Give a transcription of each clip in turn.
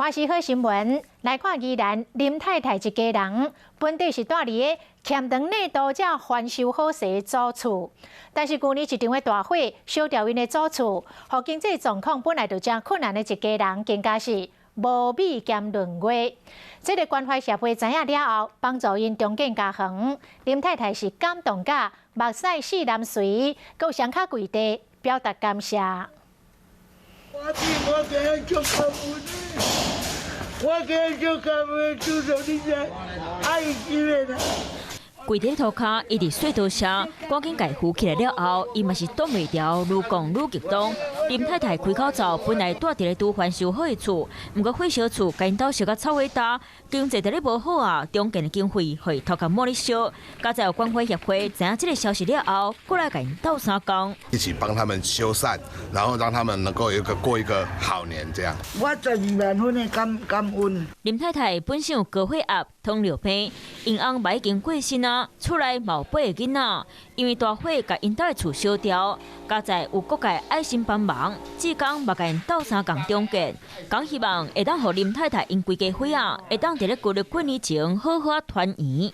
欢喜好新闻，来看宜兰林太太一家人，本地是住伫个欠长内度假翻修好势的祖厝，但是去年一场的大火烧掉因的祖厝，互经济状况本来就真困难的一家人，更加是无米兼论月。这个关怀协会知影了后，帮助因重建家园。林太太是感动甲目屎四淋水，搁双脚跪地表达感谢。我今日足感恩你，我今日足感恩主上你只爱心的啦。跪地涂骹，一直说多谢，赶紧家扶起来了后，伊嘛是挡袂牢，愈讲愈激动。林太太开口走，本来住伫个拄翻修好的厝，毋过火烧厝，甲因兜烧甲草火大，经济得咧无好啊，中建的经费互伊头壳摸咧烧。加在有关怀协会知影这个消息了后，过来甲因斗相共，一起帮他们修缮，然后让他们能够过一个好年，这样。我12万分的感恩。林太太本身有高血压、糖尿病，因翁嘛已经过身啊，厝内冇8个囡仔，因为大火甲因兜的厝烧掉，加在有各界爱心帮忙，志工嘛甲因斗相共中建，讲希望会当互林太太因规家伙啊，会当伫咧过年前好好团圆。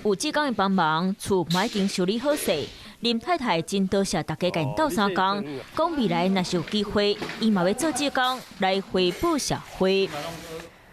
有志工的帮忙，厝嘛已经修理好势。林太太真多谢大家甲因斗相共，讲未来若是有机会，伊嘛要做志工来回报社会。